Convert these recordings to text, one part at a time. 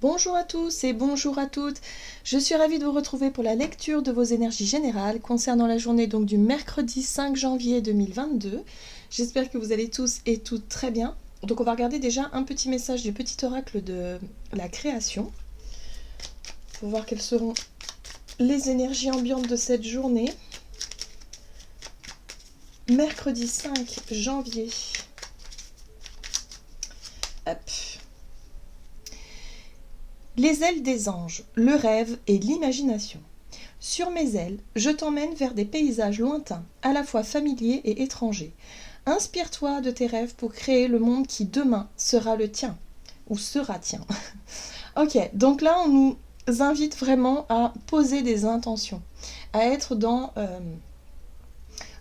Bonjour à tous et bonjour à toutes. Je suis ravie de vous retrouver pour la lecture de vos énergies générales concernant la journée donc du mercredi 5 janvier 2022. J'espère que vous allez tous et toutes très bien. Donc on va regarder déjà un petit message du petit oracle de la création pour voir quelles seront les énergies ambiantes de cette journée. Mercredi 5 janvier. Hop. Les ailes des anges, le rêve et l'imagination. Sur mes ailes, je t'emmène vers des paysages lointains, à la fois familiers et étrangers. Inspire-toi de tes rêves pour créer le monde qui demain sera le tien, ou sera tien. Ok, donc là on nous invite vraiment à poser des intentions, à être dans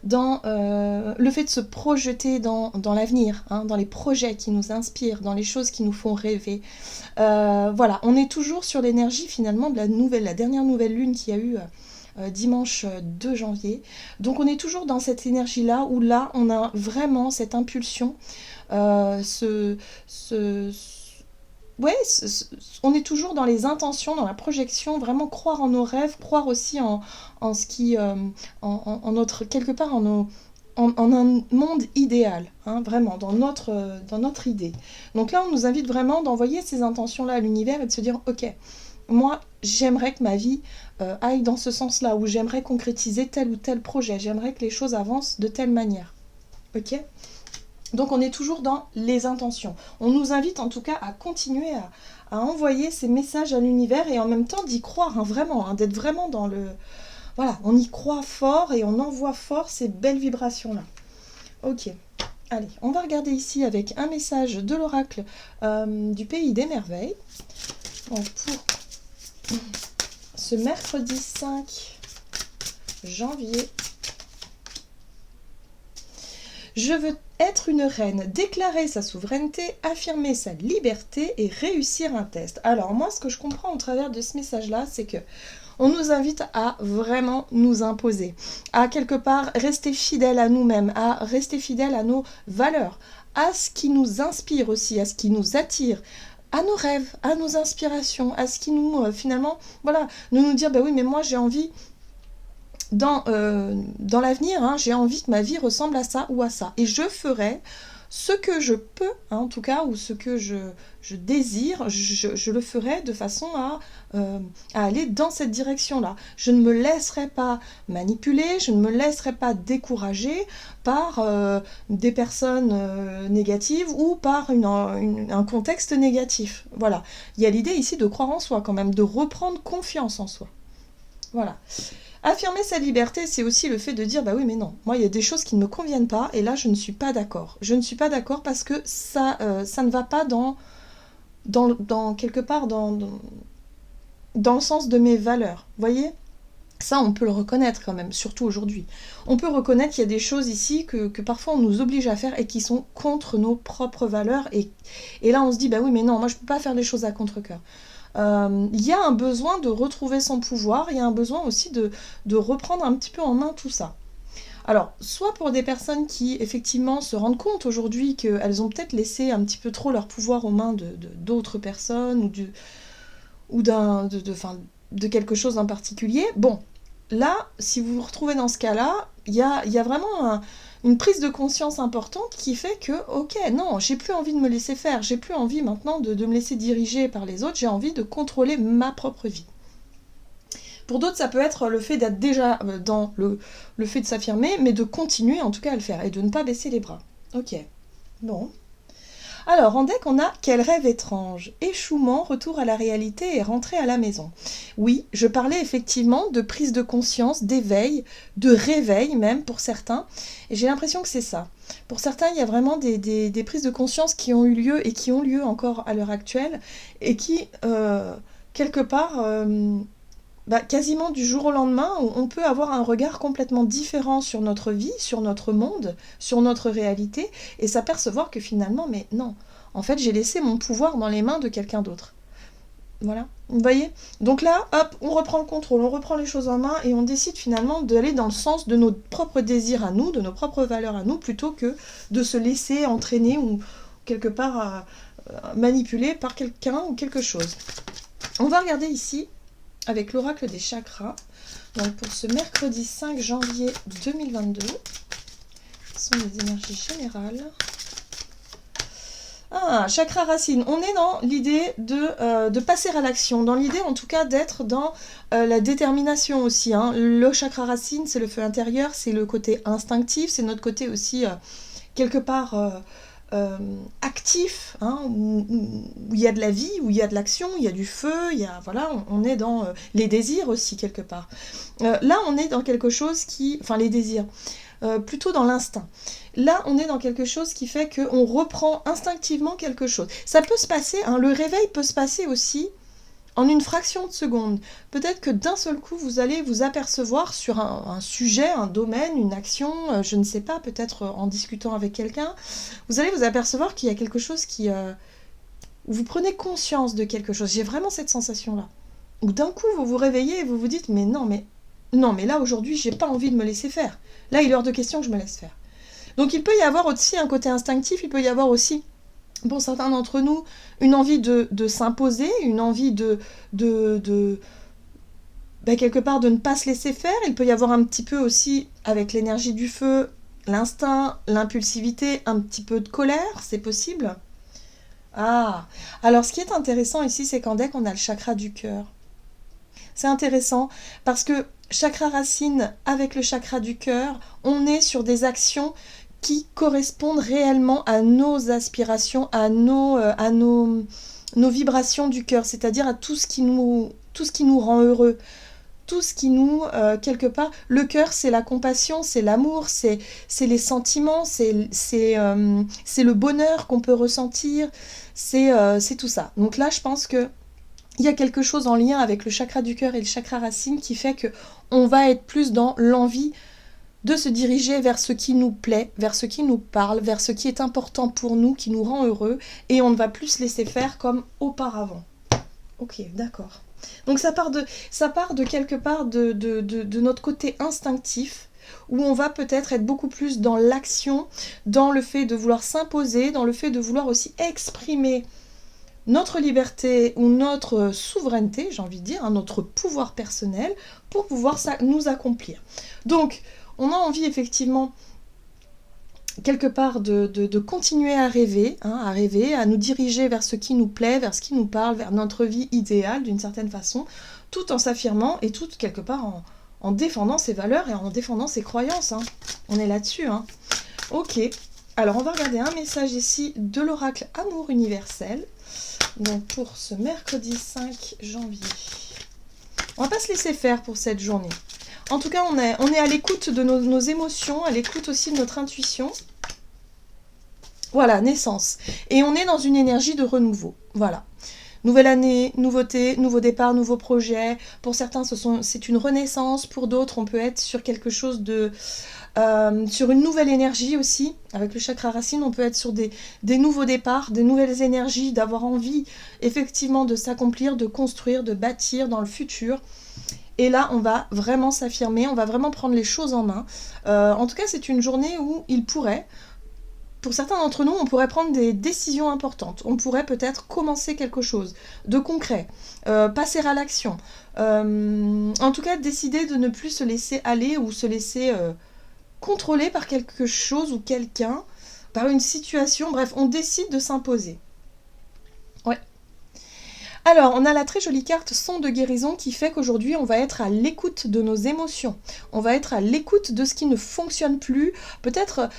le fait de se projeter dans l'avenir, hein, dans les projets qui nous inspirent, dans les choses qui nous font rêver. Voilà, on est toujours sur l'énergie finalement de la dernière nouvelle lune qu'il y a eu dimanche 2 janvier. Donc on est toujours dans cette énergie-là, où là on a vraiment cette impulsion, ouais, on est toujours dans les intentions, dans la projection, vraiment croire en nos rêves, croire aussi en ce qui, en notre, quelque part en un monde idéal, hein, vraiment, dans notre idée. Donc là, on nous invite vraiment d'envoyer ces intentions-là à l'univers et de se dire, ok, moi, j'aimerais que ma vie aille dans ce sens-là, ou j'aimerais concrétiser tel ou tel projet, j'aimerais que les choses avancent de telle manière. Ok ? Donc on est toujours dans les intentions. On nous invite en tout cas à continuer à envoyer ces messages à l'univers et en même temps d'y croire, hein, vraiment, hein, d'être vraiment dans le... Voilà, on y croit fort et on envoie fort ces belles vibrations-là. Ok, allez, on va regarder ici avec un message de l'oracle du pays des merveilles. Donc pour ce mercredi 5 janvier... Je veux être une reine, déclarer sa souveraineté, affirmer sa liberté et réussir un test. Alors moi, ce que je comprends au travers de ce message-là, c'est que on nous invite à vraiment nous imposer, à quelque part rester fidèle à nous-mêmes, à rester fidèle à nos valeurs, à ce qui nous inspire aussi, à ce qui nous attire, à nos rêves, à nos inspirations, à ce qui nous, finalement, voilà, nous dire, bah oui, mais moi j'ai envie... Dans l'avenir, hein, j'ai envie que ma vie ressemble à ça ou à ça. Et je ferai ce que je peux, hein, en tout cas, ou ce que je désire, je le ferai de façon à aller dans cette direction-là. Je ne me laisserai pas manipuler, je ne me laisserai pas décourager par des personnes négatives ou par un contexte négatif. Voilà. Il y a l'idée ici de croire en soi quand même, de reprendre confiance en soi. Voilà. Affirmer sa liberté, c'est aussi le fait de dire, bah oui, mais non, moi, il y a des choses qui ne me conviennent pas, et là, je ne suis pas d'accord. Je ne suis pas d'accord parce que ça ne va pas dans quelque part, dans le sens de mes valeurs. Vous voyez ? Ça, on peut le reconnaître quand même, surtout aujourd'hui. On peut reconnaître qu'il y a des choses ici que parfois on nous oblige à faire et qui sont contre nos propres valeurs. Et là, on se dit, bah oui, mais non, moi, je ne peux pas faire les choses à contre-cœur. Il y a un besoin de retrouver son pouvoir, il y a un besoin aussi de reprendre un petit peu en main tout ça. Alors, soit pour des personnes qui, effectivement, se rendent compte aujourd'hui qu'elles ont peut-être laissé un petit peu trop leur pouvoir aux mains d'autres personnes ou de quelque chose en particulier. Bon, là, si vous vous retrouvez dans ce cas-là, il y a vraiment une prise de conscience importante qui fait que, ok, non, j'ai plus envie de me laisser faire, j'ai plus envie maintenant de me laisser diriger par les autres, j'ai envie de contrôler ma propre vie. Pour d'autres, ça peut être le fait d'être déjà dans le fait de s'affirmer, mais de continuer en tout cas à le faire et de ne pas baisser les bras. Ok, bon. Alors, en deck, on a « Quel rêve étrange !» Échouement, retour à la réalité et rentrée à la maison. Oui, je parlais effectivement de prise de conscience, d'éveil, de réveil même pour certains. Et j'ai l'impression que c'est ça. Pour certains, il y a vraiment des prises de conscience qui ont eu lieu et qui ont lieu encore à l'heure actuelle. Et qui, quelque part... quasiment du jour au lendemain, on peut avoir un regard complètement différent sur notre vie, sur notre monde, sur notre réalité, et s'apercevoir que finalement, mais non, en fait, j'ai laissé mon pouvoir dans les mains de quelqu'un d'autre. Voilà, vous voyez ? Donc là, hop, on reprend le contrôle, on reprend les choses en main, et on décide finalement d'aller dans le sens de nos propres désirs à nous, de nos propres valeurs à nous, plutôt que de se laisser entraîner ou quelque part manipuler par quelqu'un ou quelque chose. On va regarder ici avec l'oracle des chakras. Donc pour ce mercredi 5 janvier 2022, ce sont les énergies générales. Ah, chakra racine. On est dans l'idée de passer à l'action, dans l'idée en tout cas d'être dans la détermination aussi. Hein. Le chakra racine, c'est le feu intérieur, c'est le côté instinctif, c'est notre côté aussi quelque part actif, hein, où il y a de la vie, où il y a de l'action, il y a du feu, il y a, voilà, on est dans les désirs aussi quelque part. Là, on est dans quelque chose qui... Enfin, les désirs, plutôt dans l'instinct. Là, on est dans quelque chose qui fait qu'on reprend instinctivement quelque chose. Ça peut se passer, hein, le réveil peut se passer aussi en une fraction de seconde. Peut-être que d'un seul coup, vous allez vous apercevoir sur un sujet, un domaine, une action, je ne sais pas, peut-être en discutant avec quelqu'un, vous allez vous apercevoir qu'il y a quelque chose qui... où vous prenez conscience de quelque chose. J'ai vraiment cette sensation-là. Où d'un coup, vous vous réveillez et vous vous dites « mais non, mais là, aujourd'hui, j'ai pas envie de me laisser faire. Là, il est hors de question que je me laisse faire. » Donc il peut y avoir aussi un côté instinctif, il peut y avoir aussi, pour certains d'entre nous, une envie de s'imposer, une envie quelque part de ne pas se laisser faire. Il peut y avoir un petit peu aussi, avec l'énergie du feu, l'instinct, l'impulsivité, un petit peu de colère, c'est possible. Ah, alors ce qui est intéressant ici, c'est qu'en deck, on a le chakra du cœur. C'est intéressant parce que chakra racine avec le chakra du cœur, on est sur des actions qui correspondent réellement à nos aspirations, à nos vibrations du cœur, c'est-à-dire à tout ce qui nous rend heureux, tout ce qui nous, quelque part, le cœur c'est la compassion, c'est l'amour, c'est les sentiments, c'est le bonheur qu'on peut ressentir, c'est tout ça. Donc là je pense que il y a quelque chose en lien avec le chakra du cœur et le chakra racine qui fait que on va être plus dans l'envie de se diriger vers ce qui nous plaît, vers ce qui nous parle, vers ce qui est important pour nous, qui nous rend heureux, et on ne va plus se laisser faire comme auparavant. Ok, d'accord. Donc ça part de quelque part de notre côté instinctif, où on va peut-être être beaucoup plus dans l'action, dans le fait de vouloir s'imposer, dans le fait de vouloir aussi exprimer notre liberté ou notre souveraineté, j'ai envie de dire, hein, notre pouvoir personnel, pour pouvoir nous accomplir. Donc, on a envie effectivement, quelque part, de continuer à rêver, à nous diriger vers ce qui nous plaît, vers ce qui nous parle, vers notre vie idéale d'une certaine façon, tout en s'affirmant et tout quelque part en défendant ses valeurs et en défendant ses croyances. Hein. On est là-dessus. Hein. Ok, alors on va regarder un message ici de l'oracle Amour universel. Donc pour ce mercredi 5 janvier. On va pas se laisser faire pour cette journée. En tout cas, on est à l'écoute de nos émotions, à l'écoute aussi de notre intuition. Voilà, naissance. Et on est dans une énergie de renouveau. Voilà. Nouvelle année, nouveauté, nouveau départ, nouveau projet. Pour certains, c'est une renaissance. Pour d'autres, on peut être sur quelque chose de... sur une nouvelle énergie aussi. Avec le chakra racine, on peut être sur des nouveaux départs, des nouvelles énergies, d'avoir envie effectivement de s'accomplir, de construire, de bâtir dans le futur. Et là, on va vraiment s'affirmer, on va vraiment prendre les choses en main. En tout cas, c'est une journée où il pourrait... Pour certains d'entre nous, on pourrait prendre des décisions importantes. On pourrait peut-être commencer quelque chose de concret, passer à l'action. En tout cas, décider de ne plus se laisser aller ou se laisser contrôler par quelque chose ou quelqu'un, par une situation. Bref, on décide de s'imposer. Ouais. Alors, on a la très jolie carte sonde de guérison qui fait qu'aujourd'hui, on va être à l'écoute de nos émotions. On va être à l'écoute de ce qui ne fonctionne plus. Peut-être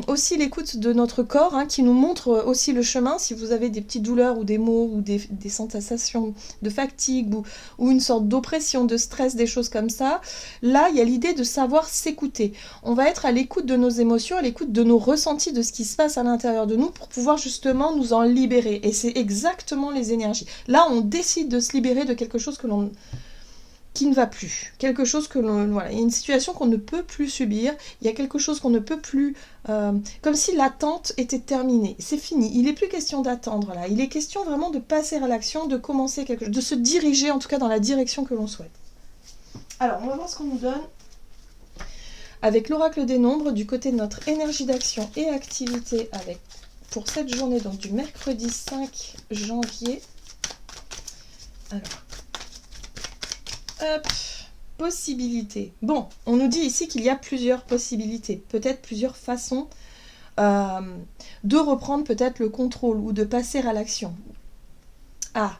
aussi l'écoute de notre corps qui nous montre aussi le chemin. Si vous avez des petites douleurs ou des maux ou des sensations de fatigue ou une sorte d'oppression, de stress, des choses comme ça, là, il y a l'idée de savoir s'écouter. On va être à l'écoute de nos émotions, à l'écoute de nos ressentis, de ce qui se passe à l'intérieur de nous pour pouvoir justement nous en libérer. Et c'est exactement les énergies. Là, on décide de se libérer de quelque chose qui ne va plus. Quelque chose que voilà, il y a une situation qu'on ne peut plus subir. Il y a quelque chose qu'on ne peut plus... comme si l'attente était terminée. C'est fini. Il n'est plus question d'attendre là. Il est question vraiment de passer à l'action, de commencer quelque chose, de se diriger en tout cas dans la direction que l'on souhaite. Alors, on va voir ce qu'on nous donne avec l'oracle des nombres du côté de notre énergie d'action et activité pour cette journée, donc du mercredi 5 janvier. Hop, possibilités. Bon, on nous dit ici qu'il y a plusieurs possibilités, peut-être plusieurs façons de reprendre peut-être le contrôle ou de passer à l'action. Ah,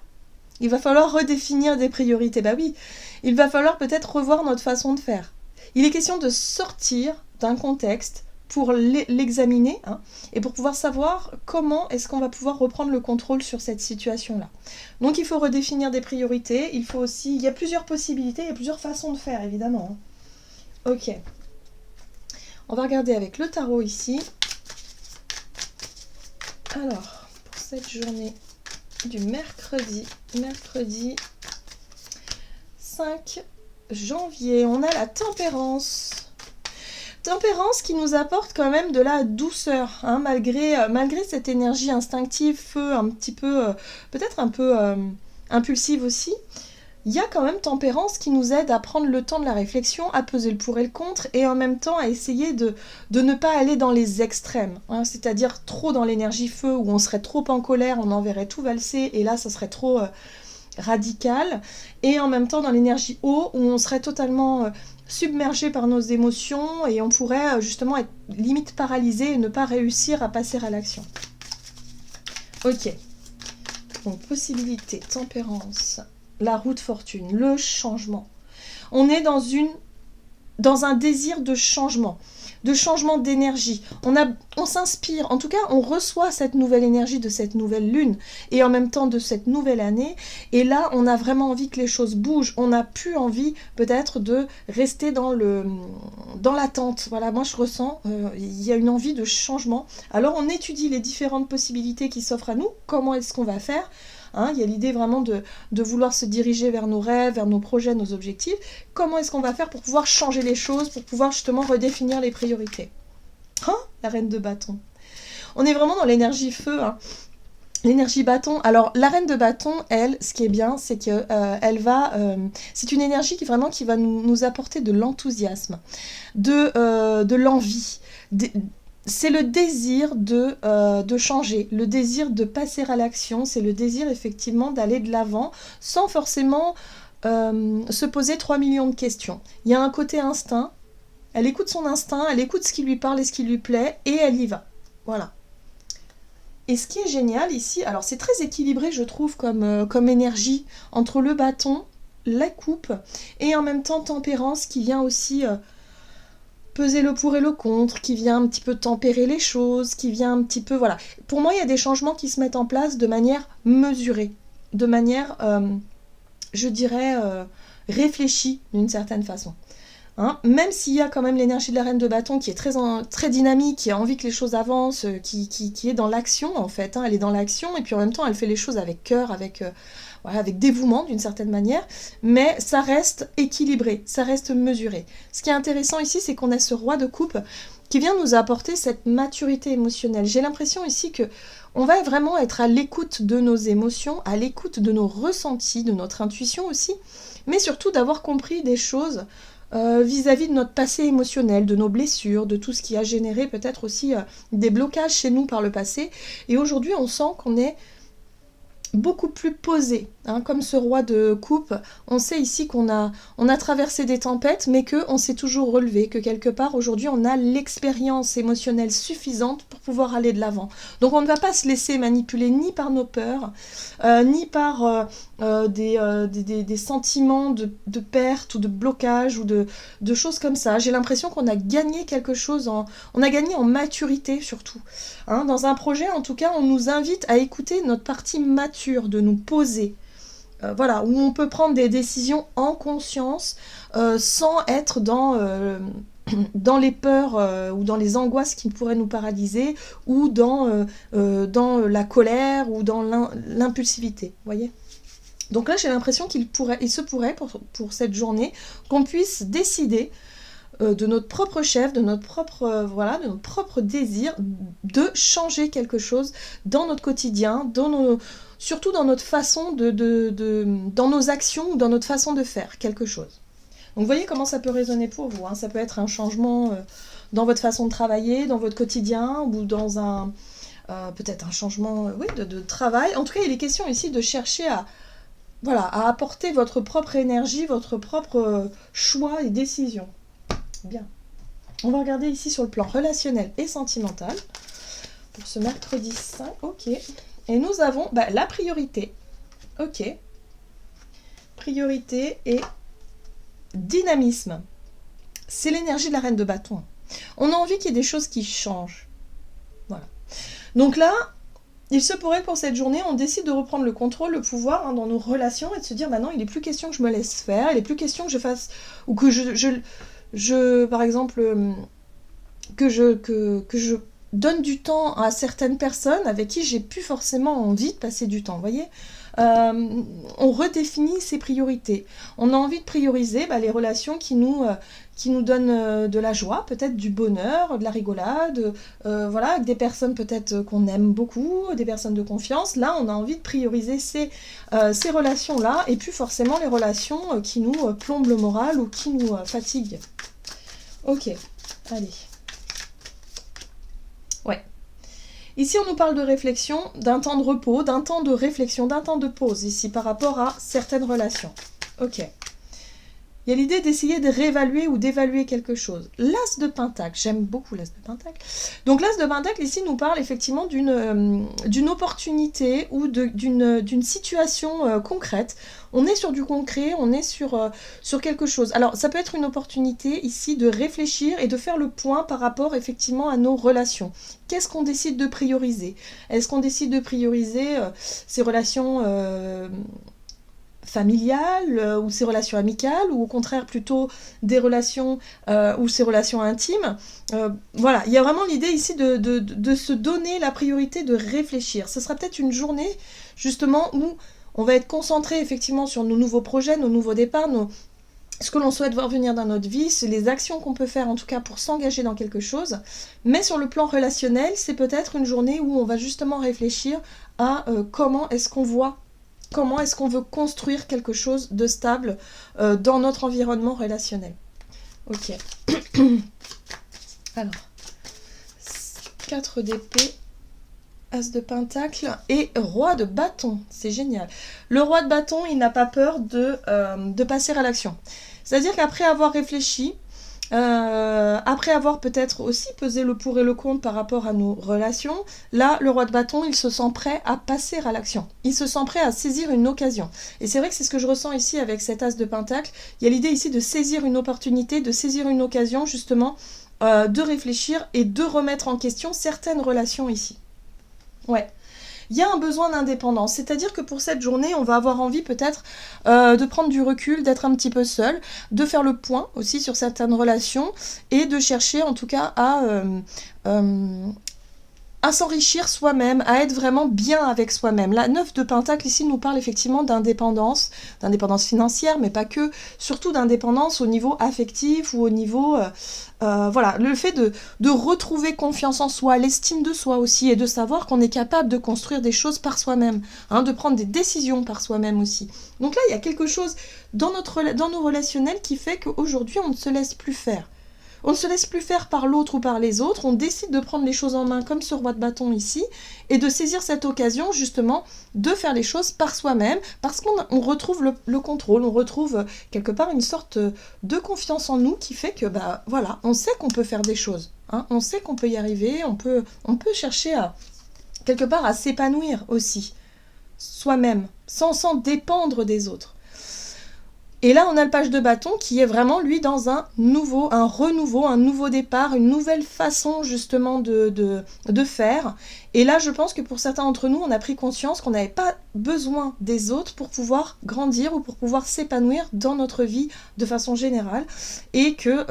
il va falloir redéfinir des priorités. Bah oui, il va falloir peut-être revoir notre façon de faire. Il est question de sortir d'un contexte pour l'examiner et pour pouvoir savoir comment est-ce qu'on va pouvoir reprendre le contrôle sur cette situation-là. Donc il faut redéfinir des priorités, il faut aussi... Il y a plusieurs possibilités, il y a plusieurs façons de faire, évidemment. Ok. On va regarder avec le tarot ici. Alors, pour cette journée du mercredi 5 janvier, on a la tempérance. Tempérance qui nous apporte quand même de la douceur, malgré cette énergie instinctive, feu, un petit peu, peut-être un peu impulsive aussi. Il y a quand même tempérance qui nous aide à prendre le temps de la réflexion, à peser le pour et le contre, et en même temps à essayer de ne pas aller dans les extrêmes, c'est-à-dire trop dans l'énergie feu, où on serait trop en colère, on en verrait tout valser, et là ça serait trop radical, et en même temps dans l'énergie eau, où on serait totalement submergé par nos émotions, et on pourrait justement être limite paralysé et ne pas réussir à passer à l'action. Ok, donc possibilité, tempérance... La roue de fortune, le changement. On est dans un désir de changement d'énergie. On s'inspire, en tout cas, on reçoit cette nouvelle énergie de cette nouvelle lune et en même temps de cette nouvelle année. Et là, on a vraiment envie que les choses bougent. On n'a plus envie peut-être de rester dans l'attente. Voilà, moi je ressens, il y a une envie de changement. Alors on étudie les différentes possibilités qui s'offrent à nous. Comment est-ce qu'on va faire ? Il y a l'idée vraiment de vouloir se diriger vers nos rêves, vers nos projets, nos objectifs. Comment est-ce qu'on va faire pour pouvoir changer les choses, pour pouvoir justement redéfinir les priorités ? La reine de bâton. On est vraiment dans l'énergie feu, l'énergie bâton. Alors, la reine de bâton, elle, ce qui est bien, c'est que c'est une énergie qui va nous apporter de l'enthousiasme, de l'envie, c'est le désir de changer, le désir de passer à l'action, c'est le désir effectivement d'aller de l'avant sans forcément se poser 3 millions de questions. Il y a un côté instinct, elle écoute son instinct, elle écoute ce qui lui parle et ce qui lui plaît et elle y va. Voilà. Et ce qui est génial ici, alors c'est très équilibré je trouve comme énergie entre le bâton, la coupe et en même temps tempérance qui vient aussi... peser le pour et le contre, qui vient un petit peu tempérer les choses, qui vient un petit peu... Voilà. Pour moi, il y a des changements qui se mettent en place de manière mesurée, de manière, je dirais, réfléchie d'une certaine façon. Même s'il y a quand même l'énergie de la reine de bâton qui est très dynamique, qui a envie que les choses avancent, qui est dans l'action en fait, elle est dans l'action et puis en même temps elle fait les choses avec cœur, avec dévouement d'une certaine manière, mais ça reste équilibré, ça reste mesuré. Ce qui est intéressant ici, c'est qu'on a ce roi de coupe qui vient nous apporter cette maturité émotionnelle. J'ai l'impression ici que on va vraiment être à l'écoute de nos émotions, à l'écoute de nos ressentis, de notre intuition aussi, mais surtout d'avoir compris des choses vis-à-vis de notre passé émotionnel, de nos blessures, de tout ce qui a généré peut-être aussi des blocages chez nous par le passé. Et aujourd'hui, on sent qu'on est beaucoup plus posé, comme ce roi de coupe. On sait ici qu'on a traversé des tempêtes, mais qu'on s'est toujours relevé, que quelque part aujourd'hui on a l'expérience émotionnelle suffisante pour pouvoir aller de l'avant. Donc on ne va pas se laisser manipuler ni par nos peurs, ni par des sentiments de perte ou de blocage ou de choses comme ça. J'ai l'impression qu'on a gagné quelque chose, on a gagné en maturité surtout. Dans un projet en tout cas, on nous invite à écouter notre partie mature, de nous poser, où on peut prendre des décisions en conscience sans être dans les peurs ou dans les angoisses qui pourraient nous paralyser ou dans la colère ou dans l'impulsivité, voyez. Donc là j'ai l'impression il se pourrait pour cette journée qu'on puisse décider de notre propre chef, de notre propre désir de changer quelque chose dans notre quotidien, surtout dans notre façon dans nos actions, dans notre façon de faire quelque chose. Donc vous voyez comment ça peut résonner pour vous, ça peut être un changement dans votre façon de travailler, dans votre quotidien, ou dans peut-être un changement de travail. En tout cas, il est question ici de chercher à voilà, à apporter votre propre énergie, votre propre choix et décision. Bien. On va regarder ici sur le plan relationnel et sentimental. Pour ce mercredi 5, ok. Et nous avons la priorité. Ok. Priorité et dynamisme. C'est l'énergie de la reine de bâton. On a envie qu'il y ait des choses qui changent. Voilà. Donc là, il se pourrait que pour cette journée, on décide de reprendre le contrôle, le pouvoir dans nos relations et de se dire, non, il n'est plus question que je me laisse faire, il n'est plus question que je fasse, ou que je par exemple, que je donne du temps à certaines personnes avec qui j'ai plus forcément envie de passer du temps, vous voyez. On redéfinit ses priorités. On a envie de prioriser les relations qui nous donnent de la joie, peut-être du bonheur, de la rigolade, voilà, avec des personnes peut-être qu'on aime beaucoup, des personnes de confiance. Là, on a envie de prioriser ces relations-là, et plus forcément les relations qui nous plombent le moral ou qui nous fatiguent. Ok, allez. Ouais. Ici, on nous parle de réflexion, d'un temps de repos, d'un temps de réflexion, d'un temps de pause, ici, par rapport à certaines relations. Ok. Il y a l'idée d'essayer de réévaluer ou d'évaluer quelque chose. L'as de Pentacle, j'aime beaucoup l'as de Pentacle. Donc l'as de Pentacle ici nous parle effectivement d'une opportunité ou d'une situation concrète. On est sur du concret, on est sur quelque chose. Alors ça peut être une opportunité ici de réfléchir et de faire le point par rapport effectivement à nos relations. Qu'est-ce qu'on décide de prioriser? Est-ce qu'on décide de prioriser ces relations familiales ou ces relations amicales, ou au contraire plutôt des relations ou ces relations intimes. Voilà, il y a vraiment l'idée ici de se donner la priorité de réfléchir. Ce sera peut-être une journée justement où on va être concentré effectivement sur nos nouveaux projets, nos nouveaux départs, ce que l'on souhaite voir venir dans notre vie, c'est les actions qu'on peut faire en tout cas pour s'engager dans quelque chose. Mais sur le plan relationnel, c'est peut-être une journée où on va justement réfléchir à comment est-ce qu'on veut construire quelque chose de stable dans notre environnement relationnel. Ok. Alors, 4 d'épée, As de Pentacle et Roi de Bâton. C'est génial. Le Roi de Bâton, il n'a pas peur de passer à l'action. C'est-à-dire qu'après avoir réfléchi, après avoir peut-être aussi pesé le pour et le contre par rapport à nos relations, là, le Roi de Bâton, il se sent prêt à passer à l'action. Il se sent prêt à saisir une occasion. Et c'est vrai que c'est ce que je ressens ici avec cet As de Pentacle. Il y a l'idée ici de saisir une opportunité, de saisir une occasion, justement, de réfléchir et de remettre en question certaines relations ici. Ouais. Il y a un besoin d'indépendance, c'est-à-dire que pour cette journée, on va avoir envie peut-être de prendre du recul, d'être un petit peu seul, de faire le point aussi sur certaines relations et de chercher en tout cas à s'enrichir soi-même, à être vraiment bien avec soi-même. La 9 de Pentacle ici nous parle effectivement d'indépendance financière, mais pas que, surtout d'indépendance au niveau affectif ou au niveau... voilà, le fait de retrouver confiance en soi, l'estime de soi aussi, et de savoir qu'on est capable de construire des choses par soi-même, de prendre des décisions par soi-même aussi. Donc là, il y a quelque chose dans nos relationnels qui fait qu'aujourd'hui, on ne se laisse plus faire. On ne se laisse plus faire par l'autre ou par les autres, on décide de prendre les choses en main comme ce Roi de Bâton ici, et de saisir cette occasion justement de faire les choses par soi-même, parce qu'on retrouve le contrôle, on retrouve quelque part une sorte de confiance en nous qui fait que, voilà, on sait qu'on peut faire des choses, on sait qu'on peut y arriver, on peut chercher quelque part à s'épanouir aussi, soi-même, sans dépendre des autres. Et là, on a le page de bâton qui est vraiment, lui, dans un renouveau, un nouveau départ, une nouvelle façon, justement, de faire. Et là, je pense que pour certains d'entre nous, on a pris conscience qu'on n'avait pas besoin des autres pour pouvoir grandir ou pour pouvoir s'épanouir dans notre vie de façon générale. Et que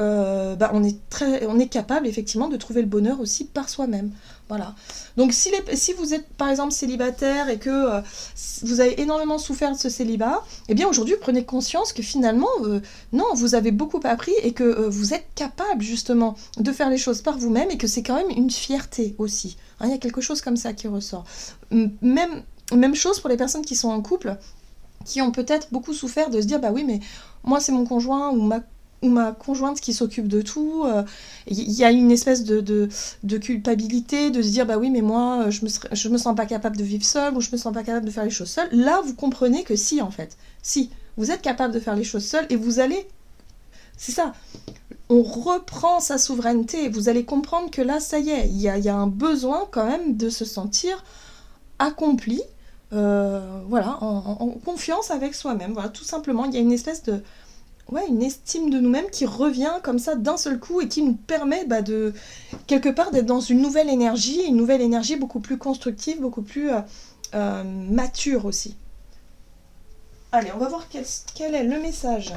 on est capable, effectivement, de trouver le bonheur aussi par soi-même. Voilà. Donc si vous êtes par exemple célibataire et que vous avez énormément souffert de ce célibat, eh bien aujourd'hui prenez conscience que finalement non, vous avez beaucoup appris et que vous êtes capable justement de faire les choses par vous-même et que c'est quand même une fierté aussi. Il y a quelque chose comme ça qui ressort. Même chose pour les personnes qui sont en couple, qui ont peut-être beaucoup souffert de se dire oui mais moi c'est mon conjoint ou ou ma conjointe qui s'occupe de tout. Il y a une espèce de culpabilité, de se dire bah oui mais moi je me sens pas capable de vivre seule ou je me sens pas capable de faire les choses seule. Là vous comprenez que si en fait, si vous êtes capable de faire les choses seule et vous allez, c'est ça, on reprend sa souveraineté. Vous allez comprendre que là ça y est, il y a un besoin quand même de se sentir accompli. Voilà, en confiance avec soi-même. Voilà, tout simplement, il y a une espèce de... Ouais, une estime de nous-mêmes qui revient comme ça d'un seul coup et qui nous permet de, quelque part, d'être dans une nouvelle énergie beaucoup plus constructive, beaucoup plus mature aussi. Allez, on va voir quel est le message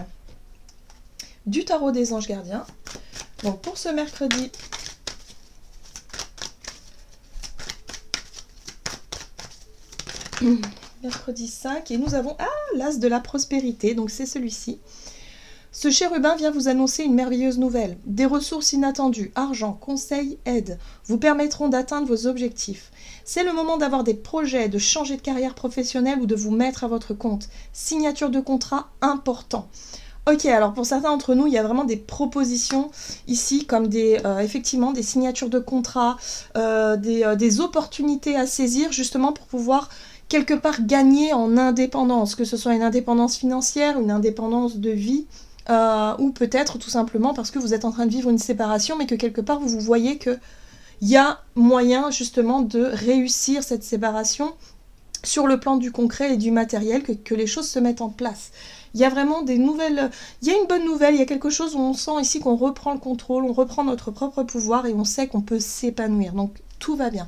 du tarot des anges gardiens. Donc pour ce mercredi... mercredi 5, et nous avons l'as de la prospérité, donc c'est celui-ci. Ce chérubin vient vous annoncer une merveilleuse nouvelle. Des ressources inattendues, argent, conseils, aide, vous permettront d'atteindre vos objectifs. C'est le moment d'avoir des projets, de changer de carrière professionnelle ou de vous mettre à votre compte. Signature de contrat important. Ok, alors pour certains d'entre nous, il y a vraiment des propositions ici, comme effectivement des signatures de contrat, des opportunités à saisir justement pour pouvoir quelque part gagner en indépendance, que ce soit une indépendance financière, une indépendance de vie, ou peut-être tout simplement parce que vous êtes en train de vivre une séparation, mais que quelque part vous voyez qu'il y a moyen justement de réussir cette séparation sur le plan du concret et du matériel, que les choses se mettent en place. Il y a vraiment des nouvelles... Il y a une bonne nouvelle, il y a quelque chose où on sent ici qu'on reprend le contrôle, on reprend notre propre pouvoir et on sait qu'on peut s'épanouir. Donc tout va bien.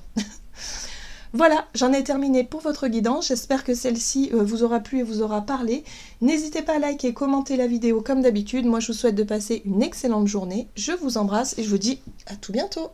Voilà, j'en ai terminé pour votre guidance. J'espère que celle-ci vous aura plu et vous aura parlé. N'hésitez pas à liker et commenter la vidéo comme d'habitude. Moi, je vous souhaite de passer une excellente journée. Je vous embrasse et je vous dis à tout bientôt.